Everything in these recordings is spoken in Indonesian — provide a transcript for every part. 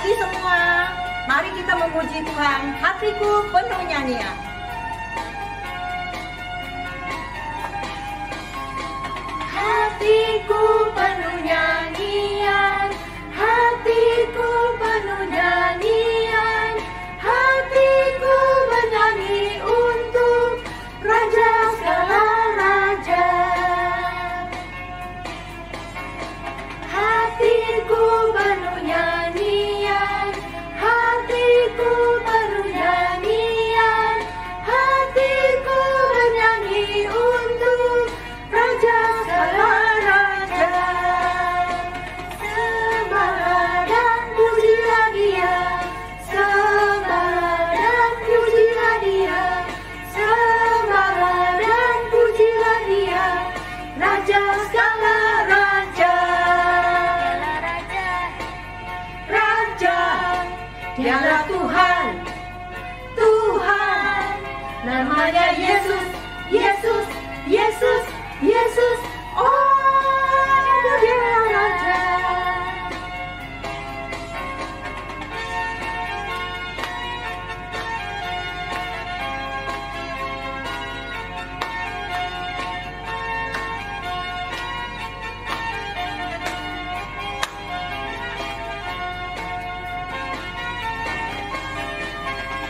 pagi semua. Mari kita memuji Tuhan. Hatiku penuh nyanyian. Hatiku penuh nyanyian, hatiku penuh nyanyian, hatiku bernyanyi untuk Raja segala raja. Hatiku penuh nyanyian, hatiku penuh nyanyian, hatiku bernyanyi untuk Raja segala raja. Sembahlah dan pujilah Dia, sembahlah dan pujilah Dia, sembahlah dan pujilah Dia, Raja segala raja. Raja, Dialah Tuhan, Tuhan, namanya Yesus, Yesus, Yesus, Yesus. Oh, Dialah Raja.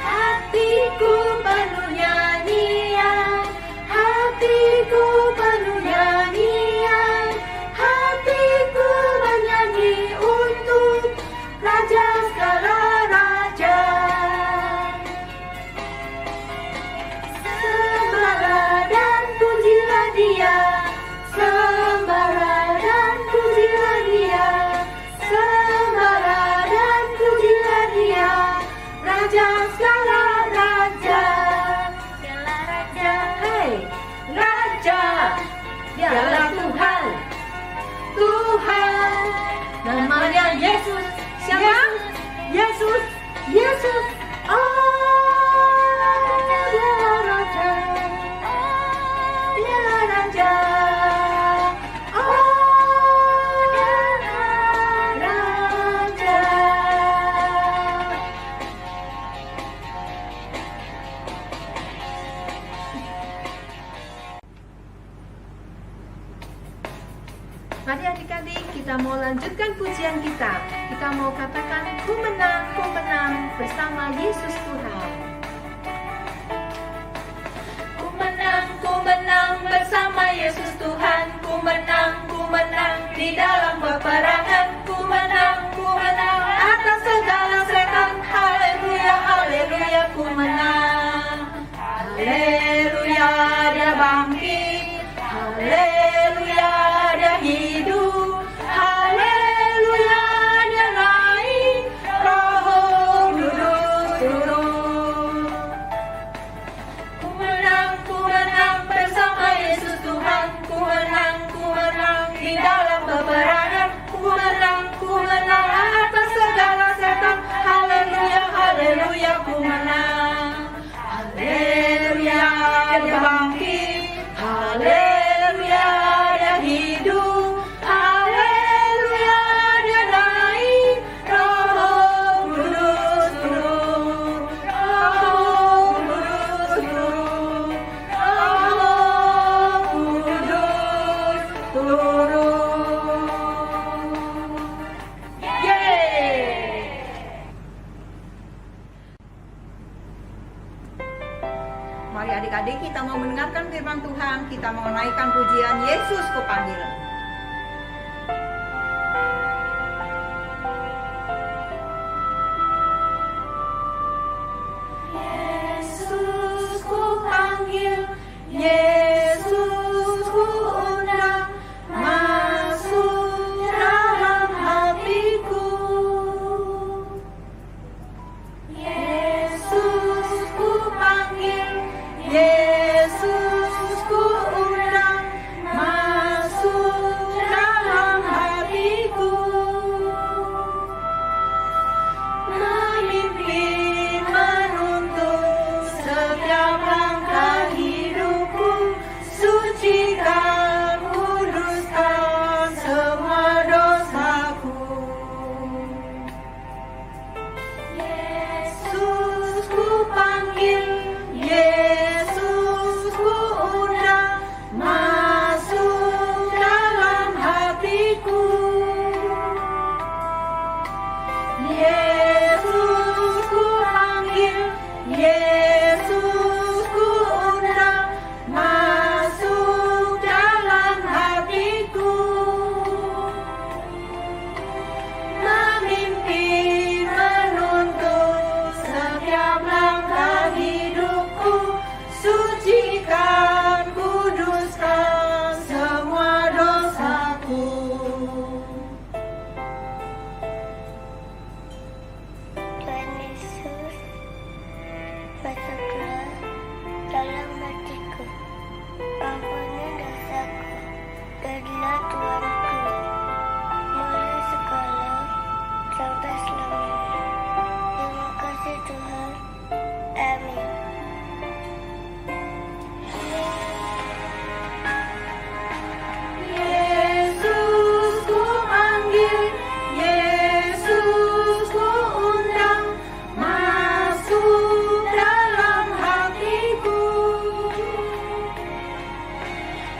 Hatiku penuh nyanyian, hatiku penuh nyanyian, hatiku bernyanyi untuk Raja segala raja. Sembahlah dan pujilah Dia, sembahlah dan pujilah Dia, sembahlah dan pujilah Dia, Raja segala raja. Dialah Raja, hei Raja, Dialah Tuhan, Tuhan, namanya Yesus. Siapa? Yesus, Yesus. Oh, Dialah Raja, Dialah Raja. Oh, Dialah Raja. Mari adik-adik, kita mau lanjutkan pujian kita. Kita mau katakan, ku menang bersama Yesus Tuhan. Ku menang bersama Yesus Tuhan. Ku menang di dalam peperangan. Ku menang atas segala setan. Haleluya, haleluya, ku menang. Haleluya, Dia bangkit. Haleluya, Dia hidup. Haleluya, Dia naik. Roh Kudus turun. Ku menang bersama Yesus Tuhan. Ku menang di dalam peperangan. Ku menang atas segala setan. Haleluya, haleluya, ku menang. Haleluya, Dia bangkit. Haleluya, Dia hidup. Haleluya, Dia naik. Roh Kudus turun. Roh Kudus turun. Roh Kudus turun. Yeay! Mari adik-adik, kita mau mendengarkan firman Tuhan. Kita mau menaikkan pujian Yesus Kupanggil. Yesus ku panggil, Yesus ku undang, masuk dalam hatiku. Yesus ku panggil, Yesus ku undang, masuk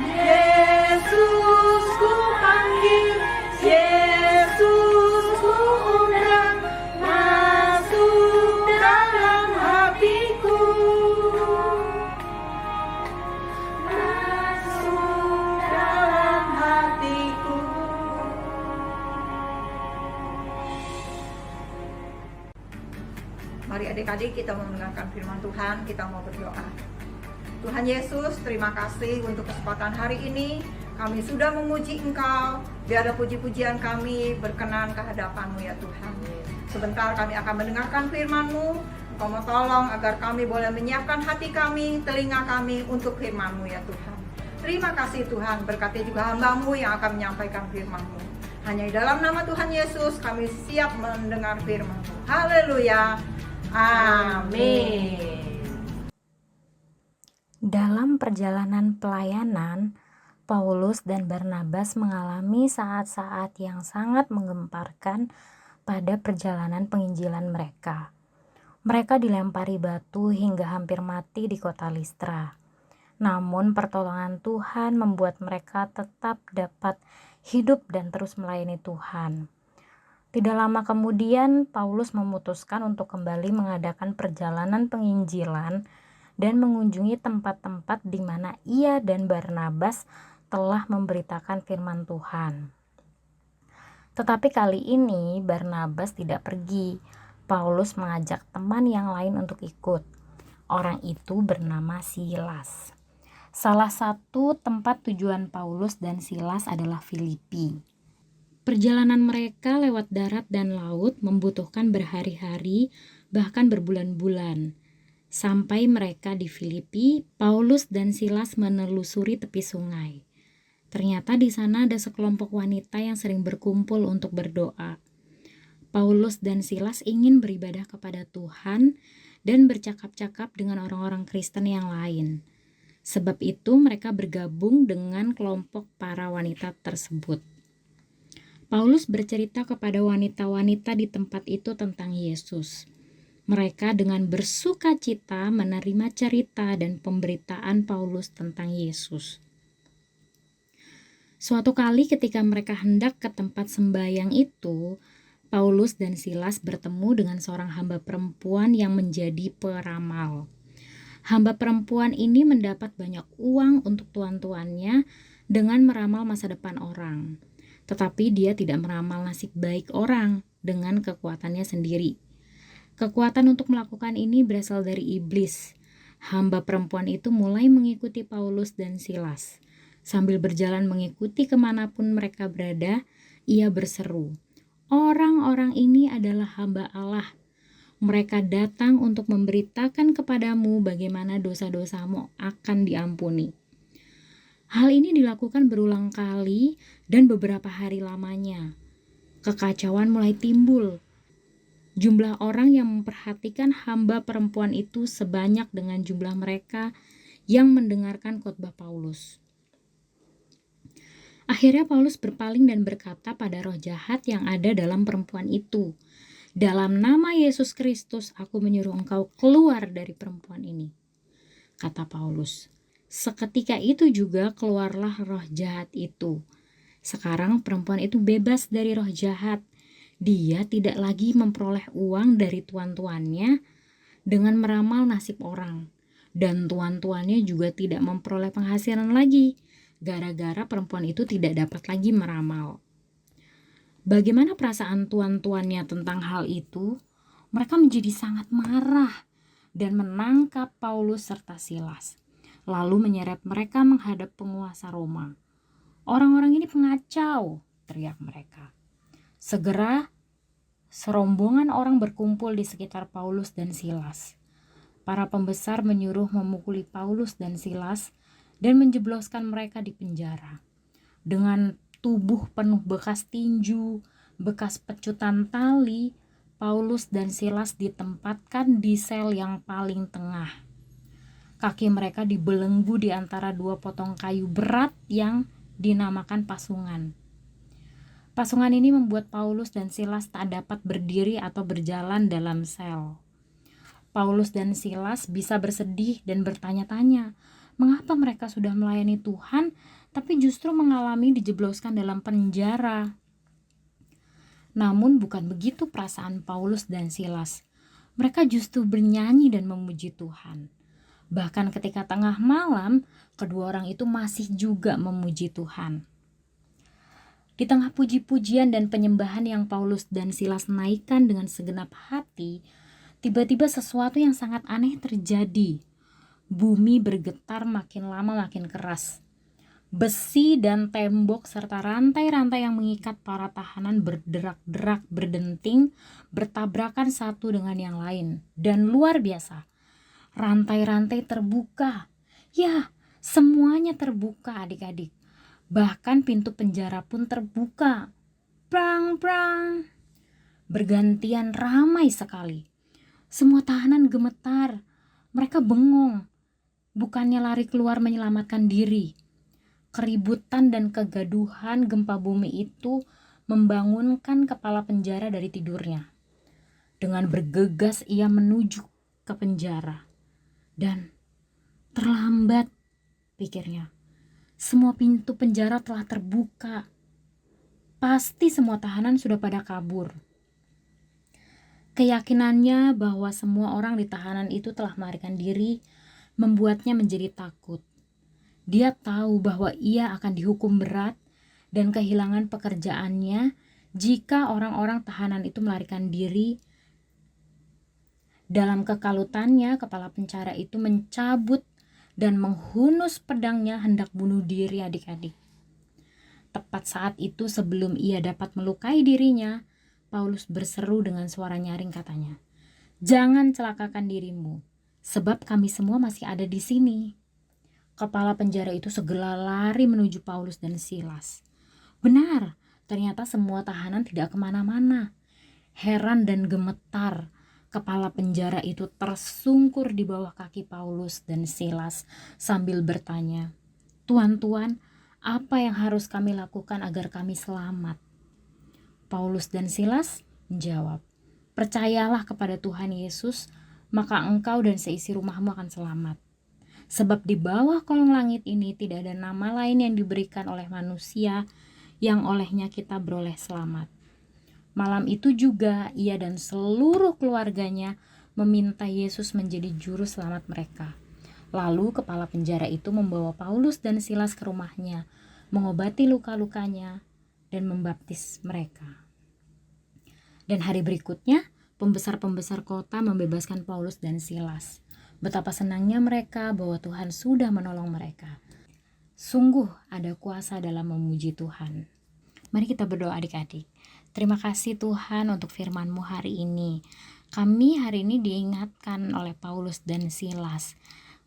Yesus ku panggil, Yesus ku undang, masuk dalam hatiku, masuk dalam hatiku. Mari adik-adik kita mau mendengarkan firman Tuhan, kita mau berdoa. Tuhan Yesus, terima kasih untuk kesempatan hari ini. Kami sudah memuji Engkau, biarlah puji-pujian kami berkenan ke hadapan-Mu ya Tuhan. Sebentar kami akan mendengarkan firman-Mu. Engkau mau tolong agar kami boleh menyiapkan hati kami, telinga kami untuk firman-Mu ya Tuhan. Terima kasih Tuhan, berkati juga hamba-Mu yang akan menyampaikan firman-Mu. Hanya di dalam nama Tuhan Yesus kami siap mendengar firman-Mu. Haleluya. Amin. Dalam perjalanan pelayanan, Paulus dan Barnabas mengalami saat-saat yang sangat menggemparkan pada perjalanan penginjilan mereka. Mereka dilempari batu hingga hampir mati di kota Listra. Namun pertolongan Tuhan membuat mereka tetap dapat hidup dan terus melayani Tuhan. Tidak lama kemudian, Paulus memutuskan untuk kembali mengadakan perjalanan penginjilan dan mengunjungi tempat-tempat di mana ia dan Barnabas telah memberitakan firman Tuhan. Tetapi kali ini Barnabas tidak pergi. Paulus mengajak teman yang lain untuk ikut. Orang itu bernama Silas. Salah satu tempat tujuan Paulus dan Silas adalah Filipi. Perjalanan mereka lewat darat dan laut membutuhkan berhari-hari, bahkan berbulan-bulan. Sampai mereka di Filipi, Paulus dan Silas menelusuri tepi sungai. Ternyata di sana ada sekelompok wanita yang sering berkumpul untuk berdoa. Paulus dan Silas ingin beribadah kepada Tuhan dan bercakap-cakap dengan orang-orang Kristen yang lain. Sebab itu mereka bergabung dengan kelompok para wanita tersebut. Paulus bercerita kepada wanita-wanita di tempat itu tentang Yesus. Mereka dengan bersuka cita menerima cerita dan pemberitaan Paulus tentang Yesus. Suatu kali ketika mereka hendak ke tempat sembahyang itu, Paulus dan Silas bertemu dengan seorang hamba perempuan yang menjadi peramal. Hamba perempuan ini mendapat banyak uang untuk tuan-tuannya dengan meramal masa depan orang. Tetapi dia tidak meramal nasib baik orang dengan kekuatannya sendiri. Kekuatan untuk melakukan ini berasal dari iblis. Hamba perempuan itu mulai mengikuti Paulus dan Silas. Sambil berjalan mengikuti kemanapun mereka berada, ia berseru, "Orang-orang ini adalah hamba Allah. Mereka datang untuk memberitakan kepadamu bagaimana dosa-dosamu akan diampuni." Hal ini dilakukan berulang kali dan beberapa hari lamanya. Kekacauan mulai timbul. Jumlah orang yang memperhatikan hamba perempuan itu sebanyak dengan jumlah mereka yang mendengarkan khotbah Paulus. Akhirnya Paulus berpaling dan berkata pada roh jahat yang ada dalam perempuan itu, "Dalam nama Yesus Kristus aku menyuruh engkau keluar dari perempuan ini," kata Paulus. Seketika itu juga keluarlah roh jahat itu. Sekarang perempuan itu bebas dari roh jahat. Dia tidak lagi memperoleh uang dari tuan-tuannya dengan meramal nasib orang. Dan tuan-tuannya juga tidak memperoleh penghasilan lagi, gara-gara perempuan itu tidak dapat lagi meramal. Bagaimana perasaan tuan-tuannya tentang hal itu? Mereka menjadi sangat marah dan menangkap Paulus serta Silas. Lalu menyeret mereka menghadap penguasa Roma. "Orang-orang ini pengacau," teriak mereka. Segera serombongan orang berkumpul di sekitar Paulus dan Silas. Para pembesar menyuruh memukuli Paulus dan Silas dan menjebloskan mereka di penjara. Dengan tubuh penuh bekas tinju, bekas pecutan tali, Paulus dan Silas ditempatkan di sel yang paling tengah. Kaki mereka dibelenggu di antara dua potong kayu berat yang dinamakan pasungan. Pasungan ini membuat Paulus dan Silas tak dapat berdiri atau berjalan dalam sel. Paulus dan Silas bisa bersedih dan bertanya-tanya, Mengapa mereka sudah melayani Tuhan, tapi justru mengalami dijebloskan dalam penjara? Namun bukan begitu perasaan Paulus dan Silas. Mereka justru bernyanyi dan memuji Tuhan. Bahkan ketika tengah malam, kedua orang itu masih juga memuji Tuhan. Di tengah puji-pujian dan penyembahan yang Paulus dan Silas naikkan dengan segenap hati, tiba-tiba sesuatu yang sangat aneh terjadi. Bumi bergetar makin lama makin keras. Besi dan tembok serta rantai-rantai yang mengikat para tahanan berderak-derak, berdenting, bertabrakan satu dengan yang lain. Dan luar biasa, rantai-rantai terbuka. Ya, semuanya terbuka adik-adik. Bahkan pintu penjara pun terbuka. Prang-prang. Bergantian ramai sekali. Semua tahanan gemetar. Mereka bengong. Bukannya lari keluar menyelamatkan diri. Keributan dan kegaduhan gempa bumi itu membangunkan kepala penjara dari tidurnya. Dengan bergegas ia menuju ke penjara. Dan terlambat, pikirnya. Semua pintu penjara telah terbuka. Pasti semua tahanan sudah pada kabur. Keyakinannya bahwa semua orang di tahanan itu telah melarikan diri membuatnya menjadi takut. Dia tahu bahwa ia akan dihukum berat dan kehilangan pekerjaannya jika orang-orang tahanan itu melarikan diri. Dalam kekalutannya, kepala penjara itu mencabut dan menghunus pedangnya hendak bunuh diri adik-adik. Tepat saat itu sebelum ia dapat melukai dirinya, Paulus berseru dengan suara nyaring katanya, "Jangan celakakan dirimu, sebab kami semua masih ada di sini." Kepala penjara itu segera lari menuju Paulus dan Silas. Benar, ternyata semua tahanan tidak kemana-mana. Heran dan gemetar, kepala penjara itu tersungkur di bawah kaki Paulus dan Silas sambil bertanya, "Tuan-tuan, apa yang harus kami lakukan agar kami selamat?" Paulus dan Silas menjawab, "Percayalah kepada Tuhan Yesus, maka engkau dan seisi rumahmu akan selamat. Sebab di bawah kolong langit ini tidak ada nama lain yang diberikan oleh manusia yang olehnya kita beroleh selamat." Malam itu juga ia dan seluruh keluarganya meminta Yesus menjadi juru selamat mereka. Lalu kepala penjara itu membawa Paulus dan Silas ke rumahnya, mengobati luka-lukanya dan membaptis mereka. Dan hari berikutnya, pembesar-pembesar kota membebaskan Paulus dan Silas. Betapa senangnya mereka bahwa Tuhan sudah menolong mereka. Sungguh ada kuasa dalam memuji Tuhan. Mari kita berdoa adik-adik. Terima kasih Tuhan untuk firman-Mu hari ini. Kami hari ini diingatkan oleh Paulus dan Silas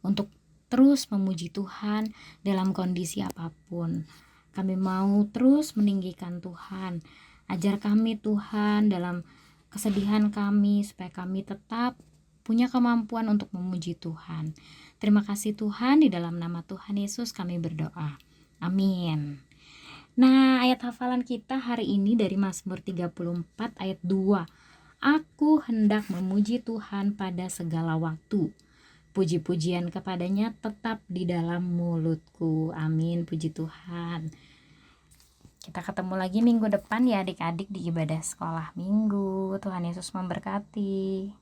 untuk terus memuji Tuhan dalam kondisi apapun. Kami mau terus meninggikan Tuhan. Ajar kami Tuhan dalam kesedihan kami supaya kami tetap punya kemampuan untuk memuji Tuhan. Terima kasih Tuhan, di dalam nama Tuhan Yesus kami berdoa. Amin. Nah, ayat hafalan kita hari ini dari Mazmur 34 ayat 2. Aku hendak memuji Tuhan pada segala waktu. Puji-pujian kepadanya tetap di dalam mulutku. Amin, puji Tuhan. Kita ketemu lagi minggu depan ya adik-adik di ibadah sekolah minggu. Tuhan Yesus memberkati.